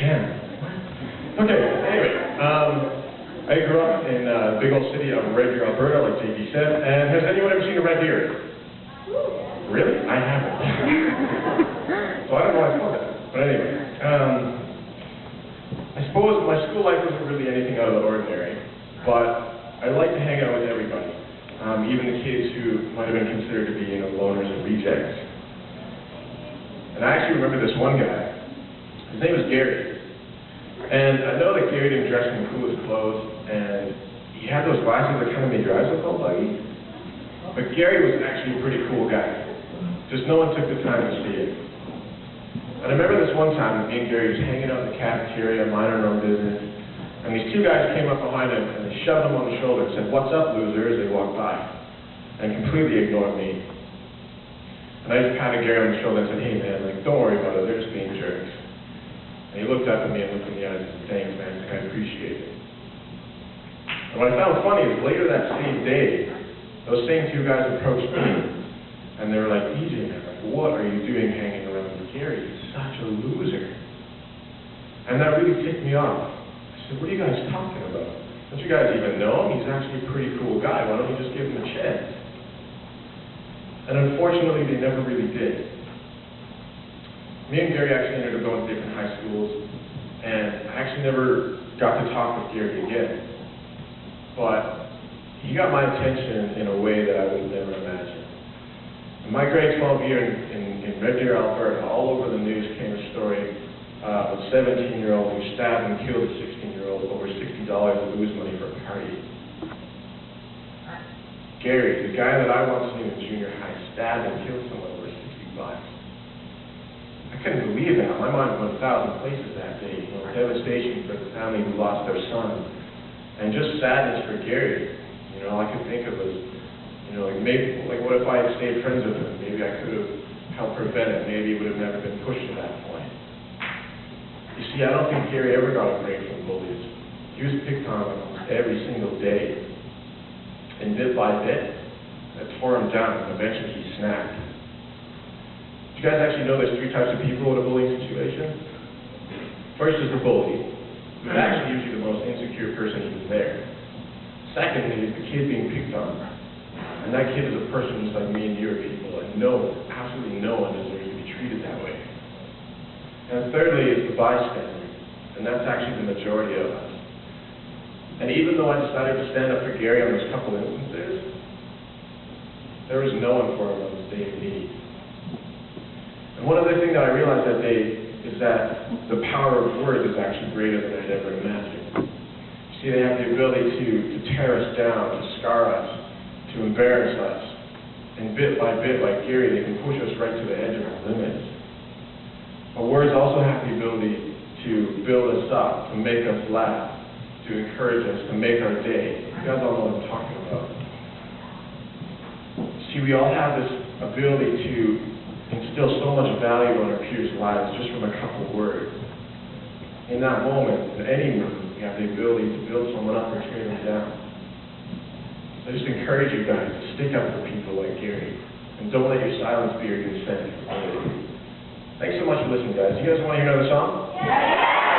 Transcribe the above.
Shannon. Okay, anyway, I grew up in the big old city of Red Deer, Alberta, like JP said, and has anyone ever seen a red deer? Really? I haven't. So I don't know why I called that. But anyway, I suppose my school life wasn't really anything out of the ordinary, but I liked to hang out with everybody, even the kids who might have been considered to be, loners and rejects. And I actually remember this one guy. His name was Gary. And I know that Gary didn't dress in the coolest clothes, and he had those glasses that kind of made your eyes look all buggy. But Gary was actually a pretty cool guy. Just no one took the time to see it. And I remember this one time that me and Gary was hanging out in the cafeteria, minding our own business, and these two guys came up behind him and they shoved him on the shoulder and said, "What's up, loser?" as they walked by, and completely ignored me. And I just patted Gary on the shoulder and said, "Hey man, don't worry about it, they're just being jerks." And he looked up at me and looked in the eyes and said, "Thanks man, I appreciate it." And what I found funny is later that same day, those same two guys approached me and they were like, "DJ man, what are you doing hanging around with Gary? He's such a loser." And that really ticked me off. I said, "What are you guys talking about? Don't you guys even know him? He's actually a pretty cool guy. Why don't you just give him a chance?" And unfortunately, they never really did. Me and Gary actually ended up going to different high schools, and I actually never got to talk with Gary again. But he got my attention in a way that I would have never imagined. In my grade 12 year in Red Deer, Alberta, all over the news came a story of a 17-year-old who stabbed and killed a 16-year-old over $60 of booze money for a party. Gary, the guy that I once knew in junior high, stabbed and killed someone over $60. I couldn't believe that. My mind went 1,000 places that day. Devastation for the family who lost their son, and just sadness for Gary. All I could think of was, what if I had stayed friends with him? Maybe I could have helped prevent it. Maybe it would have never been pushed to that point. You see, I don't think Gary ever got a break from bullies. He was picked on almost every single day. And bit by bit, that tore him down, and eventually he snapped. Do you guys actually know there's three types of people in a bullying situation? First is the bully, who's actually usually the most insecure person who's there. Secondly is the kid being picked on. And that kid is a person just like me and you are people, and absolutely no one deserves to be treated that way. And thirdly is the bystander, and that's actually the majority of us. And even though I decided to stand up for Gary on those couple instances, there was no one for him on this day of need. And one other thing that I realized that day is that the power of words is actually greater than I'd ever imagined. You see, they have the ability to tear us down, to scar us, to embarrass us. And bit by bit, like Gary, they can push us right to the edge of our limits. But words also have the ability to build us up, to make us laugh, to encourage us, to make our day. You guys all know what I'm talking about. See, we all have this ability to instill so much value in our peers' lives just from a couple words. In that moment, in any moment, we have the ability to build someone up or tear them down. So I just encourage you guys to stick up for people like Gary, and don't let your silence be your consent. Thanks so much for listening, guys. You guys want to hear another song? Yeah.